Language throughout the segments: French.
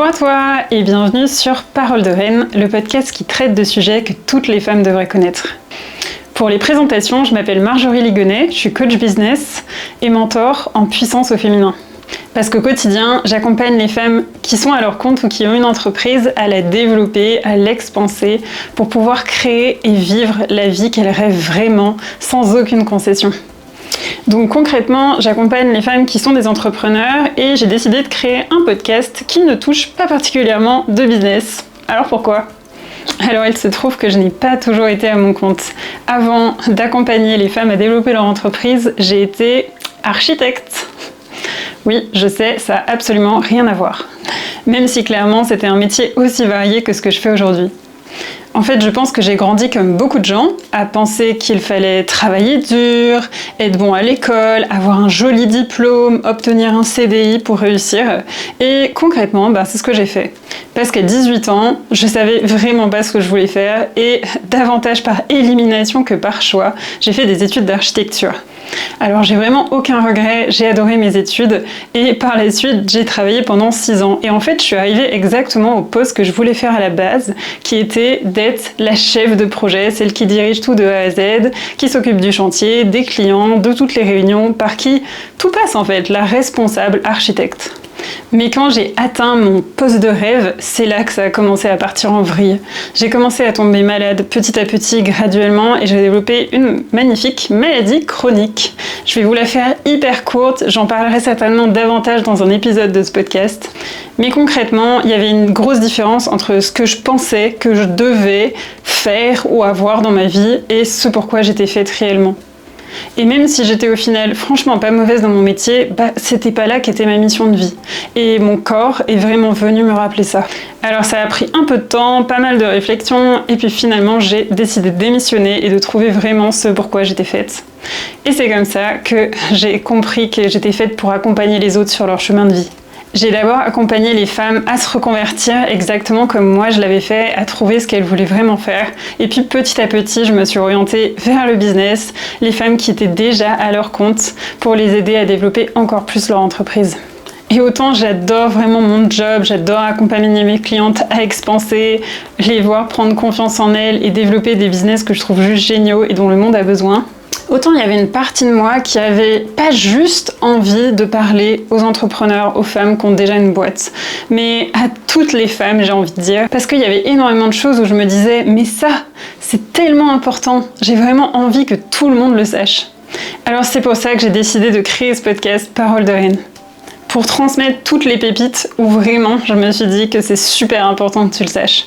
à toi et bienvenue sur Parole de Reine, le podcast qui traite de sujets que toutes les femmes devraient connaître. Pour les présentations, je m'appelle Marjorie Ligonnet, je suis coach business et mentor en puissance au féminin. Parce qu'au quotidien, j'accompagne les femmes qui sont à leur compte ou qui ont une entreprise à la développer, à l'expanser pour pouvoir créer et vivre la vie qu'elles rêvent vraiment sans aucune concession. Donc concrètement, j'accompagne les femmes qui sont des entrepreneurs et j'ai décidé de créer un podcast qui ne touche pas particulièrement de business. Alors pourquoi ? Alors il se trouve que je n'ai pas toujours été à mon compte. Avant d'accompagner les femmes à développer leur entreprise, j'ai été architecte. Oui, je sais, ça n'a absolument rien à voir. Même si clairement c'était un métier aussi varié que ce que je fais aujourd'hui. En fait, je pense que j'ai grandi comme beaucoup de gens, à penser qu'il fallait travailler dur, être bon à l'école, avoir un joli diplôme, obtenir un CDI pour réussir. Et concrètement, c'est ce que j'ai fait. Parce qu'à 18 ans, je savais vraiment pas ce que je voulais faire et davantage par élimination que par choix, j'ai fait des études d'architecture. Alors j'ai vraiment aucun regret, j'ai adoré mes études et par la suite j'ai travaillé pendant 6 ans et en fait je suis arrivée exactement au poste que je voulais faire à la base qui était d'être la chef de projet, celle qui dirige tout de A à Z, qui s'occupe du chantier, des clients, de toutes les réunions, par qui tout passe en fait, la responsable architecte. Mais quand j'ai atteint mon poste de rêve, c'est là que ça a commencé à partir en vrille. J'ai commencé à tomber malade petit à petit, graduellement, et j'ai développé une magnifique maladie chronique. Je vais vous la faire hyper courte, j'en parlerai certainement davantage dans un épisode de ce podcast. Mais concrètement, il y avait une grosse différence entre ce que je pensais que je devais faire ou avoir dans ma vie et ce pourquoi j'étais faite réellement. Et même si j'étais au final franchement pas mauvaise dans mon métier, c'était pas là qu'était ma mission de vie. Et mon corps est vraiment venu me rappeler ça. Alors ça a pris un peu de temps, pas mal de réflexion, et puis finalement j'ai décidé de démissionner et de trouver vraiment ce pourquoi j'étais faite. Et c'est comme ça que j'ai compris que j'étais faite pour accompagner les autres sur leur chemin de vie. J'ai d'abord accompagné les femmes à se reconvertir exactement comme moi je l'avais fait, à trouver ce qu'elles voulaient vraiment faire. Et puis petit à petit, je me suis orientée vers le business, les femmes qui étaient déjà à leur compte, pour les aider à développer encore plus leur entreprise. Et autant j'adore vraiment mon job, j'adore accompagner mes clientes à expanser, les voir prendre confiance en elles et développer des business que je trouve juste géniaux et dont le monde a besoin. Autant il y avait une partie de moi qui avait pas juste envie de parler aux entrepreneurs, aux femmes qui ont déjà une boîte, mais à toutes les femmes, j'ai envie de dire, parce qu'il y avait énormément de choses où je me disais, mais ça, c'est tellement important, j'ai vraiment envie que tout le monde le sache. Alors c'est pour ça que j'ai décidé de créer ce podcast Parole de Reine. Pour transmettre toutes les pépites où vraiment je me suis dit que c'est super important que tu le saches.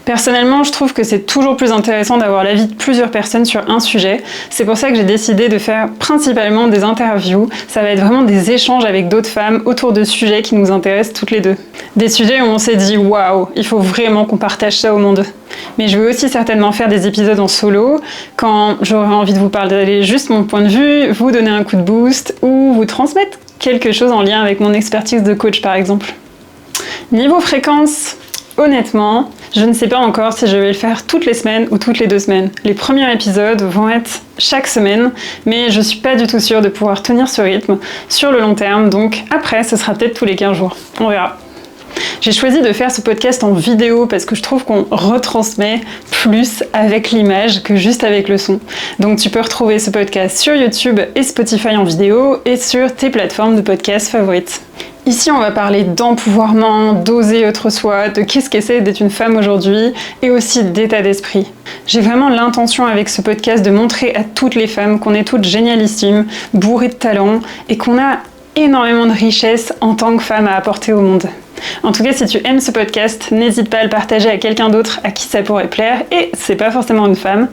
Personnellement, je trouve que c'est toujours plus intéressant d'avoir l'avis de plusieurs personnes sur un sujet. C'est pour ça que j'ai décidé de faire principalement des interviews. Ça va être vraiment des échanges avec d'autres femmes autour de sujets qui nous intéressent toutes les deux. Des sujets où on s'est dit « Waouh, il faut vraiment qu'on partage ça au monde ». Mais je vais aussi certainement faire des épisodes en solo, quand j'aurai envie de vous parler juste mon point de vue, vous donner un coup de boost ou vous transmettre quelque chose en lien avec mon expertise de coach par exemple. Niveau fréquence, honnêtement, je ne sais pas encore si je vais le faire toutes les semaines ou toutes les 2 semaines. Les premiers épisodes vont être chaque semaine, mais je suis pas du tout sûre de pouvoir tenir ce rythme sur le long terme, donc après, ce sera peut-être tous les 15 jours. On verra. J'ai choisi de faire ce podcast en vidéo parce que je trouve qu'on retransmet plus avec l'image que juste avec le son. Donc tu peux retrouver ce podcast sur YouTube et Spotify en vidéo et sur tes plateformes de podcast favorites. Ici, on va parler d'empouvoirment, d'oser être soi, de qu'est-ce que c'est d'être une femme aujourd'hui et aussi d'état d'esprit. J'ai vraiment l'intention avec ce podcast de montrer à toutes les femmes qu'on est toutes génialissimes, bourrées de talent et qu'on a énormément de richesse en tant que femme à apporter au monde. En tout cas, si tu aimes ce podcast, n'hésite pas à le partager à quelqu'un d'autre à qui ça pourrait plaire, et c'est pas forcément une femme,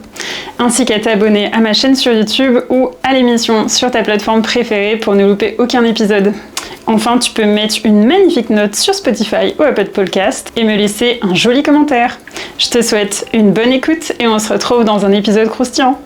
ainsi qu'à t'abonner à ma chaîne sur YouTube ou à l'émission sur ta plateforme préférée pour ne louper aucun épisode. Enfin, tu peux mettre une magnifique note sur Spotify ou Apple Podcast et me laisser un joli commentaire. Je te souhaite une bonne écoute et on se retrouve dans un épisode croustillant.